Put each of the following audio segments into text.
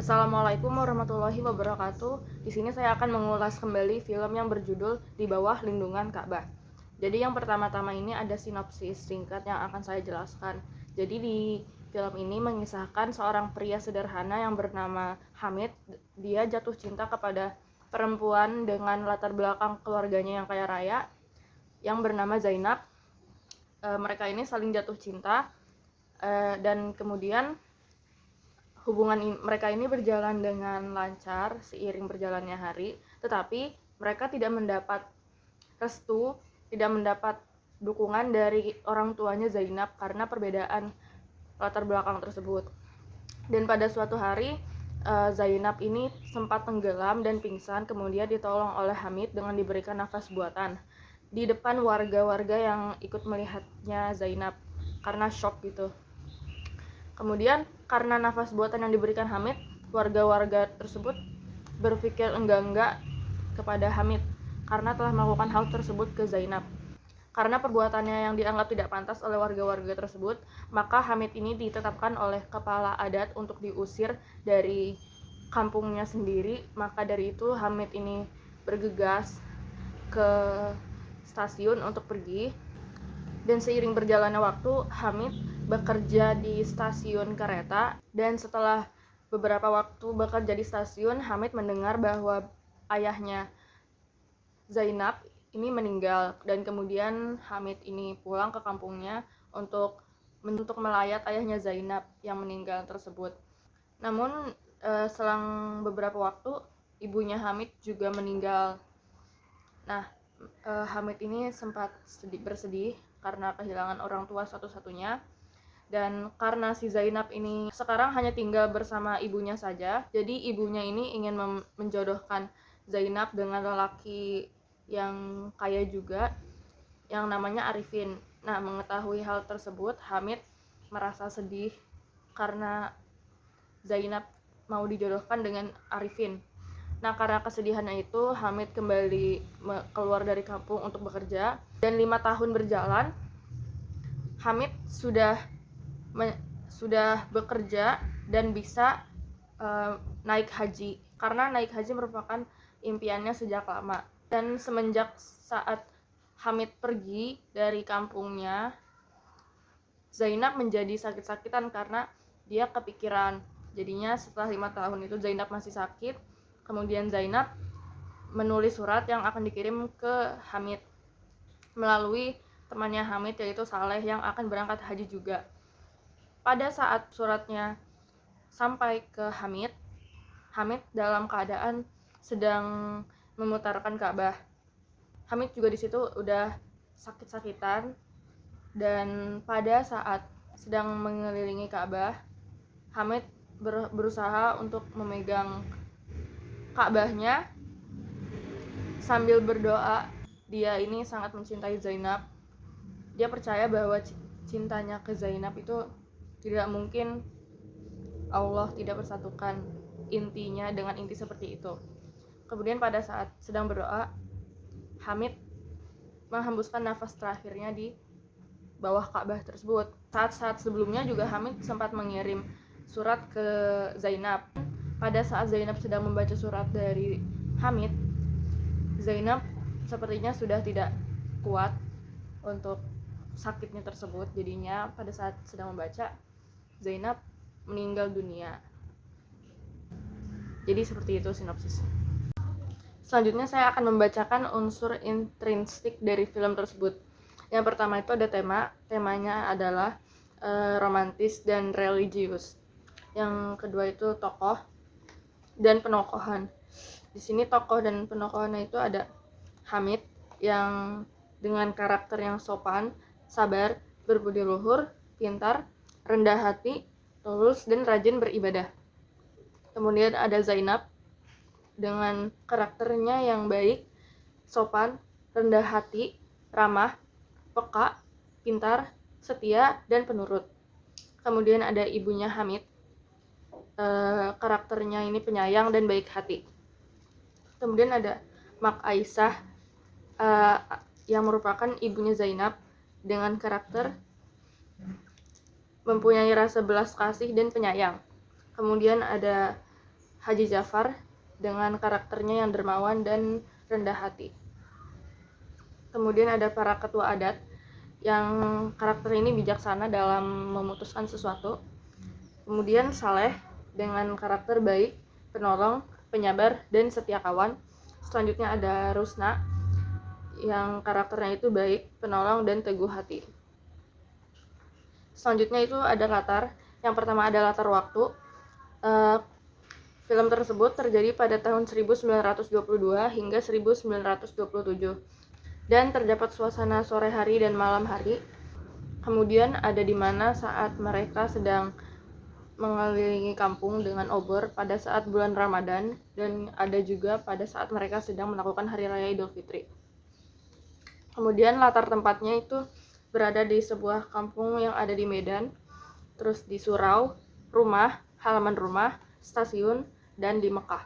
Assalamualaikum warahmatullahi wabarakatuh. Di sini saya akan mengulas kembali film yang berjudul Di Bawah Lindungan Ka'bah. Jadi yang pertama-tama ini ada sinopsis singkat yang akan saya jelaskan. Jadi di film ini mengisahkan seorang pria sederhana yang bernama Hamid. Dia jatuh cinta kepada perempuan dengan latar belakang keluarganya yang kaya raya yang bernama Zainab. Mereka ini saling jatuh cinta dan kemudian hubungan mereka ini berjalan dengan lancar seiring berjalannya hari, tetapi mereka tidak mendapat restu, tidak mendapat dukungan dari orang tuanya Zainab karena perbedaan latar belakang tersebut. Dan pada suatu hari Zainab ini sempat tenggelam dan pingsan, kemudian ditolong oleh Hamid dengan diberikan nafas buatan di depan warga-warga yang ikut melihatnya Zainab karena shock gitu. Kemudian karena nafas buatan yang diberikan Hamid, warga-warga tersebut berpikir enggak kepada Hamid karena telah melakukan hal tersebut ke Zainab. Karena perbuatannya yang dianggap tidak pantas oleh warga-warga tersebut, maka Hamid ini ditetapkan oleh kepala adat untuk diusir dari kampungnya sendiri. Maka dari itu Hamid ini bergegas ke stasiun untuk pergi. Dan seiring berjalannya waktu, Hamid bekerja di stasiun kereta, dan setelah beberapa waktu bekerja di stasiun, Hamid mendengar bahwa ayahnya Zainab ini meninggal, dan kemudian Hamid ini pulang ke kampungnya untuk melayat ayahnya Zainab yang meninggal tersebut. Namun selang beberapa waktu ibunya Hamid juga meninggal. Nah, Hamid ini sempat bersedih karena kehilangan orang tua satu-satunya, dan karena si Zainab ini sekarang hanya tinggal bersama ibunya saja, jadi ibunya ini ingin menjodohkan Zainab dengan lelaki yang kaya juga yang namanya Arifin. Nah, mengetahui hal tersebut, Hamid merasa sedih karena Zainab mau dijodohkan dengan Arifin. Nah, karena kesedihannya itu, Hamid kembali keluar dari kampung untuk bekerja, dan 5 tahun berjalan, Hamid sudah bekerja dan bisa naik haji, karena naik haji merupakan impiannya sejak lama. Dan semenjak saat Hamid pergi dari kampungnya, Zainab menjadi sakit-sakitan karena dia kepikiran. Jadinya setelah 5 tahun itu Zainab masih sakit. Kemudian Zainab menulis surat yang akan dikirim ke Hamid melalui temannya Hamid, yaitu Saleh, yang akan berangkat haji juga. Pada saat suratnya sampai ke Hamid, Hamid dalam keadaan sedang memutarkan Ka'bah. Hamid juga di situ udah sakit-sakitan, dan pada saat sedang mengelilingi Ka'bah, Hamid berusaha untuk memegang Ka'bahnya sambil berdoa. Dia ini sangat mencintai Zainab. Dia percaya bahwa cintanya ke Zainab itu tidak mungkin Allah tidak persatukan intinya dengan inti seperti itu. Kemudian pada saat sedang berdoa, Hamid menghembuskan nafas terakhirnya di bawah Ka'bah tersebut. Saat-saat sebelumnya juga Hamid sempat mengirim surat ke Zainab. Pada saat Zainab sedang membaca surat dari Hamid, Zainab sepertinya sudah tidak kuat untuk sakitnya tersebut. Jadinya pada saat sedang membaca, Zainab meninggal dunia. Jadi seperti itu sinopsis. Selanjutnya saya akan membacakan unsur intrinsik dari film tersebut. Yang pertama itu ada temanya adalah romantis dan religius. Yang kedua itu tokoh dan penokohan. Di sini tokoh dan penokohannya itu ada Hamid yang dengan karakter yang sopan, sabar, berbudi luhur, pintar, rendah hati, tulus, dan rajin beribadah. Kemudian ada Zainab dengan karakternya yang baik, sopan, rendah hati, ramah, peka, pintar, setia, dan penurut. Kemudian ada ibunya Hamid, karakternya ini penyayang dan baik hati. Kemudian ada Mak Aisyah yang merupakan ibunya Zainab dengan karakter mempunyai rasa belas kasih dan penyayang. Kemudian ada Haji Jafar dengan karakternya yang dermawan dan rendah hati. Kemudian ada para ketua adat yang karakter ini bijaksana dalam memutuskan sesuatu. Kemudian Saleh dengan karakter baik, penolong, penyabar, dan setia kawan. Selanjutnya ada Rusna yang karakternya itu baik, penolong, dan teguh hati. Selanjutnya itu ada latar. Yang pertama ada latar waktu. Film tersebut terjadi pada tahun 1922 hingga 1927 dan terdapat suasana sore hari dan malam hari. Kemudian ada di mana saat mereka sedang mengelilingi kampung dengan obor pada saat bulan Ramadan, dan ada juga pada saat mereka sedang melakukan hari raya Idul Fitri. Kemudian latar tempatnya itu berada di sebuah kampung yang ada di Medan, terus di surau, rumah, halaman rumah, stasiun, dan di Mekah.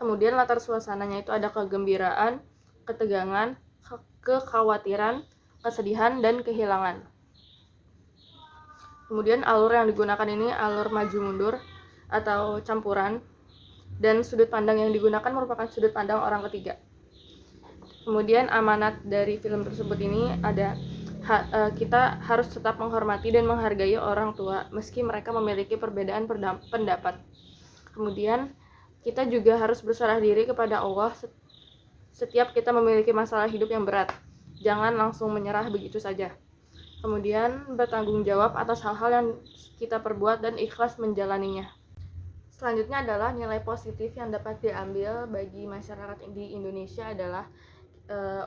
Kemudian latar suasananya itu ada kegembiraan, ketegangan, kekhawatiran, kesedihan, dan kehilangan. Kemudian alur yang digunakan ini alur maju mundur atau campuran, dan sudut pandang yang digunakan merupakan sudut pandang orang ketiga. Kemudian amanat dari film tersebut ini ada kita harus tetap menghormati dan menghargai orang tua meski mereka memiliki perbedaan pendapat. Kemudian kita juga harus berserah diri kepada Allah setiap kita memiliki masalah hidup yang berat. Jangan langsung menyerah begitu saja. Kemudian bertanggung jawab atas hal-hal yang kita perbuat dan ikhlas menjalaninya. Selanjutnya adalah nilai positif yang dapat diambil bagi masyarakat di Indonesia adalah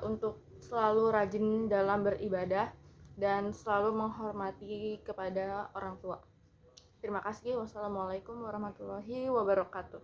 untuk selalu rajin dalam beribadah dan selalu menghormati kepada orang tua. Terima kasih. Wassalamualaikum warahmatullahi wabarakatuh.